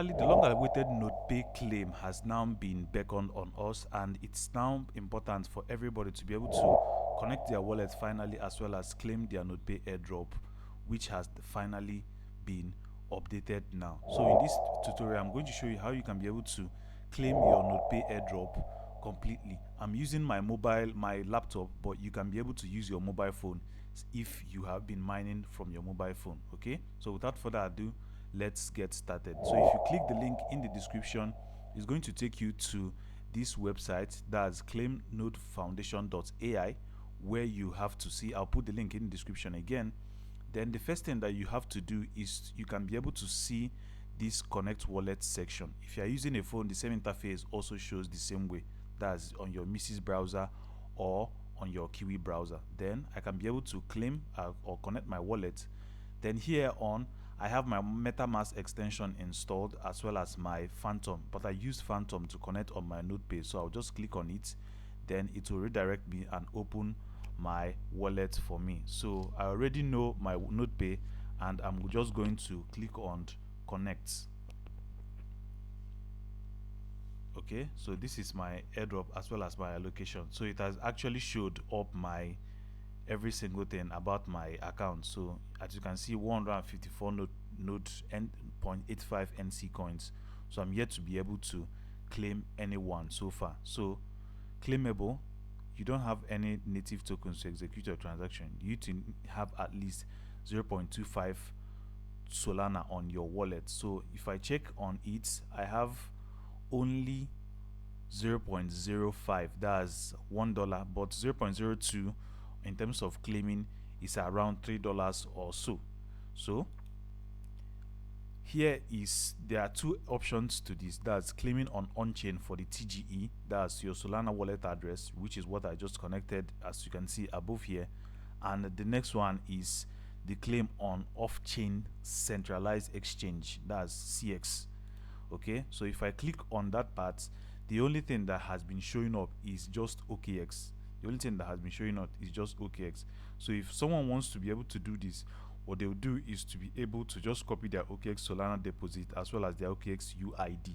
The long-awaited NODEPAY claim has now been beckoned on us, and it's now important for everybody to be able to connect their wallet finally, as well as claim their NODEPAY airdrop, which has finally been updated now. So in this tutorial, I'm going to show you how you can be able to claim your NODEPAY airdrop completely. I'm using my laptop, but you can be able to use your mobile phone if you have been mining from your mobile phone. Okay, so without further ado, let's get started. So if you click the link in the description, it's going to take you to this website, that's claimnodefoundation.ai, where you have to see, I'll put the link in the description again. Then the first thing that you have to do is you can be able to see this connect wallet section. If you are using a phone, the same interface also shows the same way, that's on your Mrs. browser or on your Kiwi browser. Then I can be able to claim or connect my wallet. Then here on, I have my MetaMask extension installed, as well as my Phantom, but I use Phantom to connect on my NODEPAY, so I'll just click on it. Then it will redirect me and open my wallet for me. So I already know my NODEPAY, and I'm just going to click on connect. Okay, so this is my airdrop as well as my allocation. So it has actually showed up my every single thing about my account. So as you can see, 154 node 0.85 NC coins. So I'm yet to be able to claim anyone so far. So claimable, you don't have any native tokens to execute your transaction. You need to have at least 0.25 Solana on your wallet. So if I check on it, I have only 0.05, that's $1, but 0.02 in terms of claiming is around $3 or so. So there are two options to this, that's claiming on chain for the TGE, that's your Solana wallet address, which is what I just connected, as you can see above here. And the next one is the claim on off-chain centralized exchange, that's CX. Okay, so if I click on that part, the only thing that has been showing up is just OKX. The only thing that has been showing up is just OKX. So if someone wants to be able to do this, what they'll do is to be able to just copy their OKX Solana deposit as well as their OKX UID.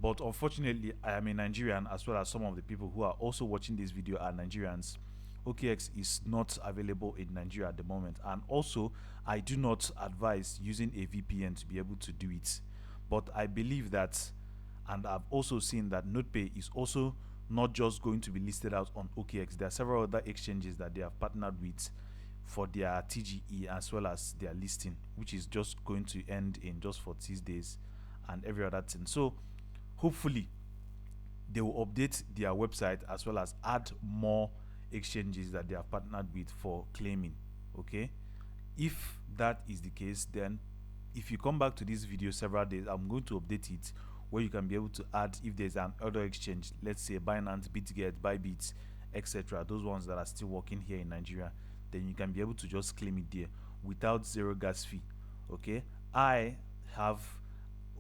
But unfortunately, I am a Nigerian, as well as some of the people who are also watching this video are Nigerians. OKX is not available in Nigeria at the moment, and also I do not advise using a VPN to be able to do it. But I believe that, and I've also seen that NODEPAY is also not just going to be listed out on OKX. There are several other exchanges that they have partnered with for their TGE as well as their listing, which is just going to end in just 46 days and every other thing. So hopefully they will update their website as well as add more exchanges that they have partnered with for claiming. Okay, if that is the case, then if you come back to this video several days, I'm going to update it, where you can be able to add, if there's an other exchange, let's say Binance, BitGet, Bybit, etc., those ones that are still working here in Nigeria, then you can be able to just claim it there without zero gas fee. Okay, I have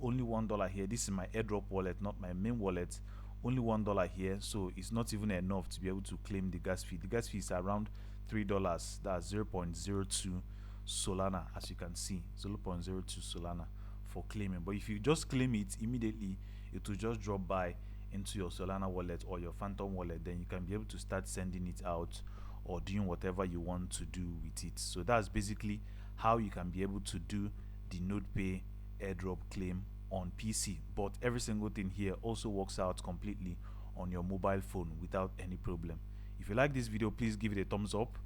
only $1 here. This is my airdrop wallet, not my main wallet. Only $1 here, so it's not even enough to be able to claim the gas fee. The gas fee is around $3, that's 0.02 Solana, as you can see, 0.02 Solana for claiming. But if you just claim it immediately, it will just drop by into your Solana wallet or your Phantom wallet. Then you can be able to start sending it out or doing whatever you want to do with it. So that's basically how you can be able to do the NODEPAY airdrop claim on PC. But every single thing here also works out completely on your mobile phone without any problem. If you like this video, please give it a thumbs up,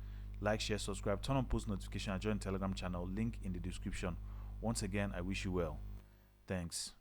like, share, subscribe, turn on post notification, and join Telegram channel, link in the description. Once again, I wish you well. Thanks.